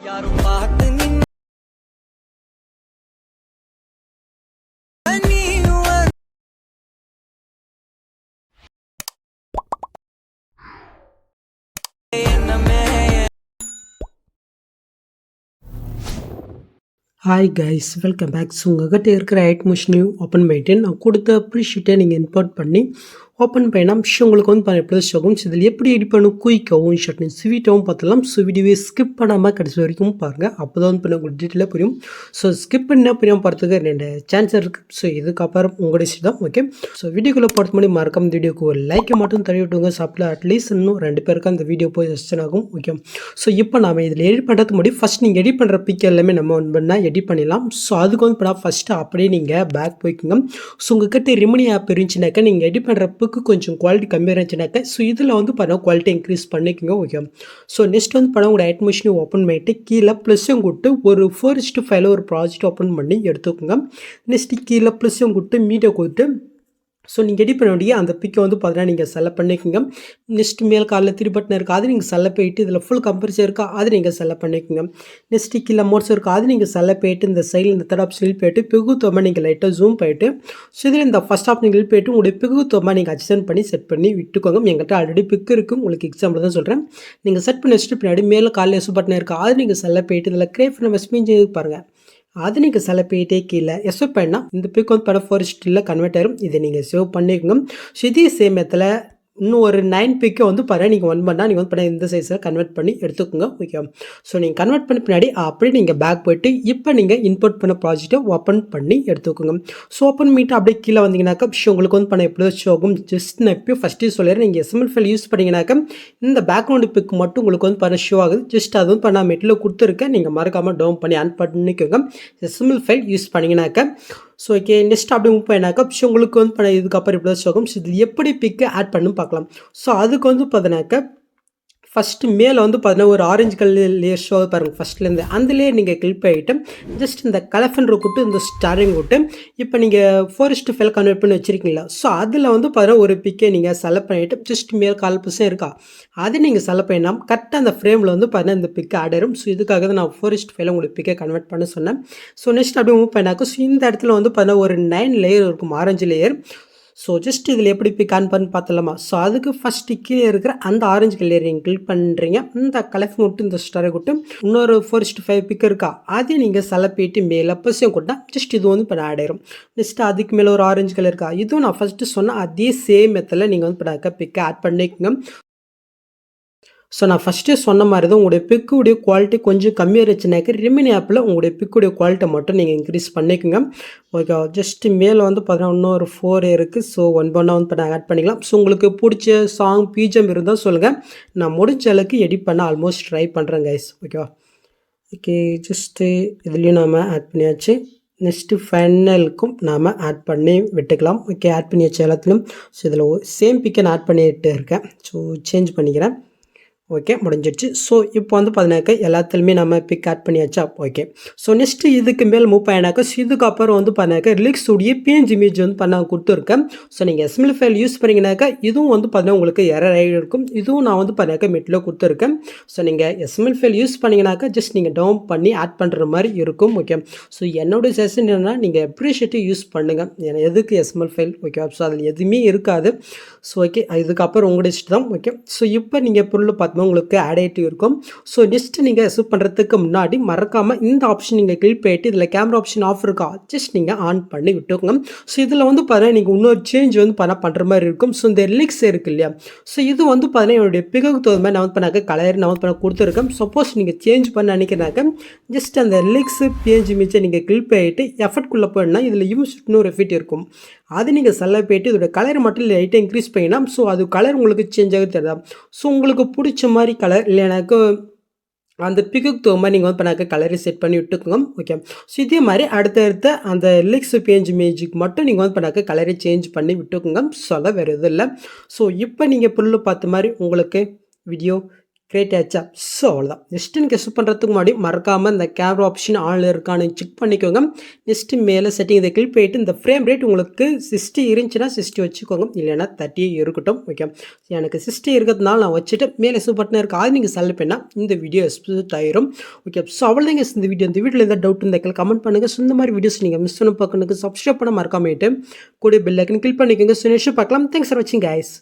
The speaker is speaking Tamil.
யாரும் பார்த்து நின்னு hi guys, welcome back. So உங்கள்கிட்ட இருக்கிற ஐட் மிஷினையும் ஓப்பன் பண்ணிட்டு நான் கொடுத்த ப்ரீஷீட்டை நீங்கள் இம்போர்ட் பண்ணி ஓப்பன் பண்ணினா விஷயம் உங்களுக்கு வந்து எப்படி ஆகும். ஸோ இதில் எப்படி எடிட் பண்ணும் குயிக்காகவும் ஷர்ட்னு ஸ்வீட்டாகவும் பார்த்தலாம். ஸோ வீடியோவை ஸ்கிப் பண்ணாமல் கடைசி வரைக்கும் பாருங்கள். அப்போ தான் வந்து உங்களுக்கு டீட்டெயிலாக புரியும். ஸோ ஸ்கிப் பண்ணால் புரியாமல் போகிறதுக்கு 2 சான்ஸ் இருக்குது. ஸோ இதுக்கப்புறம் உங்களுடைய டிஷ் தான். ஓகே, ஸோ வீடியோக்குள்ளே போகிறது முன்னாடி மறக்காம இந்த வீடியோக்கு ஒரு லைக்கை மட்டும் தள்ளி விட்டுங்க. சாப்பிட்ல அட்லீஸ்ட் இன்னும் 2 பேருக்கு அந்த வீடியோ போய் சஸ்டன் ஆகும். ஓகே, ஸோ இப்போ நாம் இதில் எடிட் பண்ணுறதுக்கு முன்னாடி ஃபஸ்ட் நீங்கள் எடிட் பண்ணுற பிக் எல்லாமே நம்ம ஒன் பண்ணால் எடிட் பண்ணிடலாம். ஸோ அதுக்கு வந்து இப்போ ஃபஸ்ட்டு அப்படியே நீங்கள் பேக் போய்க்குங்க. ஸோ உங்கள்கிட்ட ரெமினி ஆப் இருந்துச்சுனாக்கா நீங்கள் எடிட் பண்ணுற பிக்கு கொஞ்சம் குவாலிட்டி கம்மியாக இருந்துச்சுனாக்கா ஸோ இதில் வந்து பார்த்தா குவாலிட்டி இன்க்ரீஸ் பண்ணிக்கோங்க. ஓகே, ஸோ நெக்ஸ்ட் வந்து படம் உங்களோட ஐட் மிஷினை ஓப்பன் பண்ணிட்டு கீழே ப்ளஸ்ஸும் கொடுத்து ஒரு 4:5 ஒரு ப்ராஜெக்ட் ஓப்பன் பண்ணி எடுத்துக்கோங்க. நெக்ஸ்ட்டு கீழே ப்ளஸ்ஸும் கொடுத்து மீட்டை கொடுத்து ஸோ நீங்கள் எடிட் பண்ண வேண்டிய அந்த பிக்கை வந்து பார்த்தீங்கன்னா நீங்கள் செலக்ட் பண்ணிக்கோங்க. நெக்ஸ்ட் மேல் காலில் 3 பட்டன் இருக்குது, அது நீங்கள் செலக்ட் போயிட்டு இதில் ஃபுல் கம்பரிசன் இருக்கா அது நீங்கள் செலக்ட் பண்ணிக்கோங்க. நெக்ஸ்ட்டு கீழே மோட்ஸ் இருக்குது, அது நீங்கள் செலக்ட் போயிட்டு இந்த சைடில் இந்த தேர்ட் ஆப்ஷன் போயிட்டு பிகுத்துவமாக நீங்கள் லைட்டாக ஜூம் போயிட்டு ஸோ இதில் இந்த ஃபஸ்ட் ஆப்ஷன் போயிட்டு உங்களுடைய பிகுத்துவமாக நீங்கள் அட்ஜஸ்ட் பண்ணி செட் பண்ணி விட்டுக்கோங்க. எங்கள்கிட்ட ஆல்ரெடி பிக் இருக்குது, உங்களுக்கு எக்ஸாம்பிள் தான் சொல்கிறேன். நீங்கள் செட் பண்ணி வச்சுட்டு பின்னாடி மேலே காலில் எஸ் பட்டன் இருக்குது, அது நீங்கள் செலக்ட் போயிட்டு இதில் கிரேஃப் நம்ம ஸ்பீஞ்ச் பாருங்கள், அது நீங்கள் செலக்ட் பண்ணிட்டே கீழே எஸ்எப் பண்ணால் இந்த பிக் வந்து படம் 4:3 கன்வெர்ட் ஆயிரும். இதை நீங்கள் சேவ் பண்ணிக்கோங்க. ஸோ இதே சேம் இடத்துல இன்னும் ஒரு 9 பிக்கை வந்து பாருங்கள் நீங்கள் ஒன் பண்ணால் நீங்கள் வந்து பண்ண இந்த சைஸில் கன்வெர்ட் பண்ணி எடுத்துக்கோங்க. ஓகே, ஸோ நீங்கள் கன்வெர்ட் பண்ணி பின்னாடி அப்படியே நீங்கள் பேக் போய்ட்டு இப்போ நீங்கள் இம்போர்ட் பண்ண ப்ராஜெக்ட்டை ஓப்பன் பண்ணி எடுத்துக்கோங்க. ஸோ ஓப்பன் பண்ணிட்டு அப்படியே கீழே வந்தீங்கன்னாக்கா விஷயம் உங்களுக்கு வந்து பண்ண எப்படி ஆகும். ஜஸ்ட் நான் எப்பயும் ஃபஸ்ட்டு சொல்லிடுறேன், நீங்கள் எஸ்எம்எல் ஃபைல் யூஸ் பண்ணிங்கனாக்கா இந்த பேக்ரவுண்டு பிக் மட்டும் உங்களுக்கு வந்து பண்ண ஷோ ஆகுது. ஜஸ்ட் அது வந்து பண்ண மெட்டில் கொடுத்துருக்கேன், நீங்கள் மறக்காமல் டவுன் பண்ணி ஆன் பண்ணிக்கோங்க எஸ்எம்எல் ஃபைல் யூஸ் பண்ணிங்கனாக்கா. ஸோ ஓகே, நெக்ஸ்ட் அப்படி மூவ் பண்ணினாக்கா உங்களுக்கு வந்து இதுக்கப்புறம் இப்படி தான் ஆகும். ஸோ இது எப்படி பிக்கு ஆட் பண்ணு பார்க்கலாம். ஸோ அதுக்கு வந்து பார்த்தீங்கன்னாக்கா ஃபஸ்ட்டு மேலே வந்து பார்த்தீங்கன்னா ஒரு ஆரஞ்சு கலர் லேயர் ஷோ பாருங்கள் ஃபஸ்ட்லேருந்து அந்த லேயர் நீங்கள் கிளிக் பண்ணிவிட்டு ஜஸ்ட் இந்த கலஃபன் கூட்டு இந்த ஸ்டாரிங் கூட்டு இப்போ நீங்கள் 4:5 கன்வெர்ட் பண்ணி வச்சுருக்கீங்களா. ஸோ அதில் வந்து பார்த்தீங்கன்னா ஒரு பிக்கை நீங்கள் செலக்ட் பண்ணிவிட்டு ஜஸ்ட் மேல் 4% இருக்கா அது நீங்கள் செலக்ட் பண்ணினா கரெக்டாக அந்த ஃப்ரேமில் வந்து பார்த்தீங்கன்னா இந்த பிக்கு ஆட் ஆயிரும். ஸோ இதுக்காக தான் நான் 4:5 உங்களுக்கு பிக்கை கன்வெர்ட் பண்ண சொன்னேன். ஸோ நெக்ஸ்ட் அப்படியே மூவ் பண்ணாக்கோ ஸோ இந்த இடத்துல வந்து பார்த்தீங்கன்னா ஒரு 9 லேயர் இருக்கும், ஆரஞ்சு லேயர். ஸோ ஜஸ்ட் இதில் எப்படி பிக் ஆன் பண்ணி பார்த்தலாமா. ஸோ அதுக்கு ஃபஸ்ட்டு கீழே இருக்கிற அந்த ஆரஞ்சு கலர் நீங்கள் கிளிக் பண்ணுறீங்க. இந்த கலெக்ஷன் விட்டு இந்த ஸ்டாரை விட்டு இன்னொரு 4:5 பிக் இருக்கா அதே நீங்கள் செலக்ட் போயிட்டு மேலே பசியம் கொடுத்தா ஜஸ்ட் இது வந்து இப்போ ஆட் ஆயிரும். நெக்ஸ்ட்டு அதுக்கு மேலே ஒரு ஆரஞ்சு கலர் இருக்கா இதுவும் நான் ஃபஸ்ட்டு சொன்னால் அதே சேம் மெத்தடில் நீங்கள் வந்து இப்போ பிக்கை ஆட் பண்ணிக்கோங்க. ஸோ நான் ஃபஸ்ட்டே சொன்ன மாதிரி தான் உங்களுடைய பிக்குடைய குவாலிட்டி கொஞ்சம் கம்மியாக இருந்துச்சுனாக்க ரெமினி ஆப்பில் உங்களுடைய பிக்குடைய குவாலிட்டி மட்டும் நீங்கள் இன்க்ரீஸ் பண்ணிக்கோங்க. ஓகே, ஜஸ்ட்டு மேலே வந்து பார்த்தீங்கன்னா இன்னொரு 4 இருக்குது. ஸோ ஒன் பண்ணால் வந்து இப்போ ஆட் பண்ணிக்கலாம். ஸோ உங்களுக்கு பிடிச்ச சாங் பிஜிஎம் இருந்தால் சொல்லுங்கள், நான் முடிஞ்ச அளவுக்கு எடிட் பண்ண ஆல்மோஸ்ட் ட்ரை பண்ணுறேன் கைஸ். ஓகேவா, ஓகே, ஜஸ்ட்டு இதுலேயும் நாம் ஆட் பண்ணியாச்சு. நெக்ஸ்ட்டு ஃபைனலுக்கும் நாம் ஆட் பண்ணி விட்டுக்கலாம். ஓகே, ஆட் பண்ணி வச்ச எல்லாத்துலையும் ஸோ இதில் சேம் பிக்கை நான் ஆட் பண்ணிட்டு இருக்கேன். ஸோ சேஞ்ச் பண்ணிக்கிறேன். ஓகே, முடிஞ்சிடுச்சு. ஸோ இப்போ வந்து பார்த்தீங்கன்னாக்கா எல்லாத்துலேயுமே நம்ம பிக் ஆட் பண்ணியாச்சா. ஓகே, ஸோ நெக்ஸ்ட்டு இதுக்கு மேல் மூவ் பண்ணினாக்கா ஸோ இதுக்கப்புறம் வந்து பார்த்தீங்கன்னாக்கா ரிலிக்ஸுடைய பிஎன்ஜி இமேஜ் வந்து பண்ண கொடுத்துருக்கேன். ஸோ நீங்கள் எஸ்எம்எல் ஃபைல் யூஸ் பண்ணிங்கனாக்கா இதுவும் வந்து பார்த்தீங்கன்னா உங்களுக்கு எரர் ஆகி இருக்கும். இதுவும் நான் வந்து பார்த்தீங்கன்னாக்கா மெட்டில் கொடுத்துருக்கேன். ஸோ நீங்கள் எஸ்எம்எல் ஃபைல் யூஸ் பண்ணிங்கனாக்கா ஜஸ்ட் நீங்கள் டவுன் பண்ணி ஆட் பண்ணுற மாதிரி இருக்கும். ஓகே, ஸோ என்னோடய செஷன் என்னென்னா நீங்கள் அப்ரிஷியேட்டிவ் யூஸ் பண்ணுங்கள். ஏன்னா எதுக்கு எஸ்எம்எல் ஃபைல். ஓகே, ஸோ அதில் எதுவுமே இருக்காது. ஸோ ஓகே, இதுக்கப்புறம் உங்களுடைய இஷ்டம் தான். ஓகே, ஸோ இப்போ நீங்கள் பொருள் பார்த்து உங்களுக்கு ஆட் ஆகிட்டு இருக்கும். ஸோ நெக்ஸ்ட்டு நீங்கள் எஸ்எப் பண்ணுறதுக்கு முன்னாடி மறக்காமல் இந்த ஆப்ஷன் நீங்கள் கிளிக் பண்ணிட்டு இதில் கேமரா ஆப்ஷன் ஆஃப் இருக்கா ஜஸ்ட் நீங்கள் ஆன் பண்ணி விட்டுக்கோங்க. ஸோ இதில் வந்து பார்த்தீங்கன்னா நீங்கள் இன்னொரு சேஞ்ச் வந்து பண்ணுற மாதிரி இருக்கும். ஸோ இந்த ரிலிக்ஸ் இருக்குது இல்லையா, ஸோ இது வந்து பார்த்தீங்கன்னா என்னுடைய பிகுக்கு தகுந்த மாதிரி நான் வந்து பண்ணாக்க கலர் நான் வந்து பண்ண கொடுத்துருக்கேன். சப்போஸ் நீங்கள் சேஞ்ச் பண்ண நினைக்கிறாக்க ஜஸ்ட் அந்த ரிலிக்ஸ் பிஎன்ஜி இமேஜை நீங்கள் கிளிக் பண்ணிட்டு எஃபர்ட்குள்ளே போயிடனா இதில் யூஸ் ஒரு எஃபெக்ட் இருக்கும், அது நீங்கள் செலக்ட் போயிட்டு இதோட கலர் மட்டும் லைட்டாக இன்க்ரீஸ் பண்ணினா ஸோ அது கலர் உங்களுக்கு சேஞ்ச் ஆக தெரியுதா. ஸோ உங்களுக்கு பிடிச்ச மாதிரி கலர் இல்லைனாக்கா அந்த பிக்குக்கு தகுந்த மாதிரி நீங்கள் வந்து பண்ணாக்க கலரை செட் பண்ணி விட்டுக்கோங்க. ஓகே, ஸோ இதே மாதிரி அடுத்தடுத்த அந்த ரிலிக்ஸ் பேஜ் இமேஜுக்கு மட்டும் நீங்கள் வந்து பண்ணாக்க கலரை சேஞ்ச் பண்ணி விட்டுக்கோங்க. ஸோ அதான் வேறு எதுவும் இல்லை. ஸோ இப்போ நீங்கள் பொருள் பார்த்த மாதிரி உங்களுக்கு வீடியோ கிரியேட் ஆச்சா. ஸோ அவ்வளோதான். நெக்ஸ்ட்டு நீங்கள் கெஸ் பண்ணுறதுக்கு முன்னாடி மறக்காமல் இந்த கேமரா ஆப்ஷன் ஆன்ல இருக்கான்னு செக் பண்ணிக்கோங்க. நெக்ஸ்ட்டு மேலே செட்டிங் இதை கிளிக் பண்ணிட்டு இந்த ஃப்ரேம் ரேட் உங்களுக்கு 60 இருந்துச்சுன்னா 60 வச்சுக்கோங்க, இல்லைன்னா 30 இருக்கட்டும். ஓகே, எனக்கு 60 இருக்கிறதுனால நான் வச்சுட்டு மேலே பட்டன் இருக்குது, அது நீங்கள் செலக்ட் பண்ணால் இந்த வீடியோ எக்ஸ்பிளிட் ஆயிரும். ஓகே, ஸோ அவ்வளோதாங்க இந்த வீடியோவில் எதாவது டவுட் இருந்தால் கமெண்ட் பண்ணுங்கள். ஸோ இந்த மாதிரி வீடியோஸ் நீங்கள் மிஸ் பண்ண பார்க்கணுக்கு சப்ஸ்கிரைப் பண்ண மறக்காமட்டு கூட பெல் ஐக்கன் கிளிக் பண்ணிக்கோங்க. ஸோ நெக்ஸ்ட் பார்க்கலாம். தேங்க்ஸ் ஃபார் வாட்சிங் கைஸ்.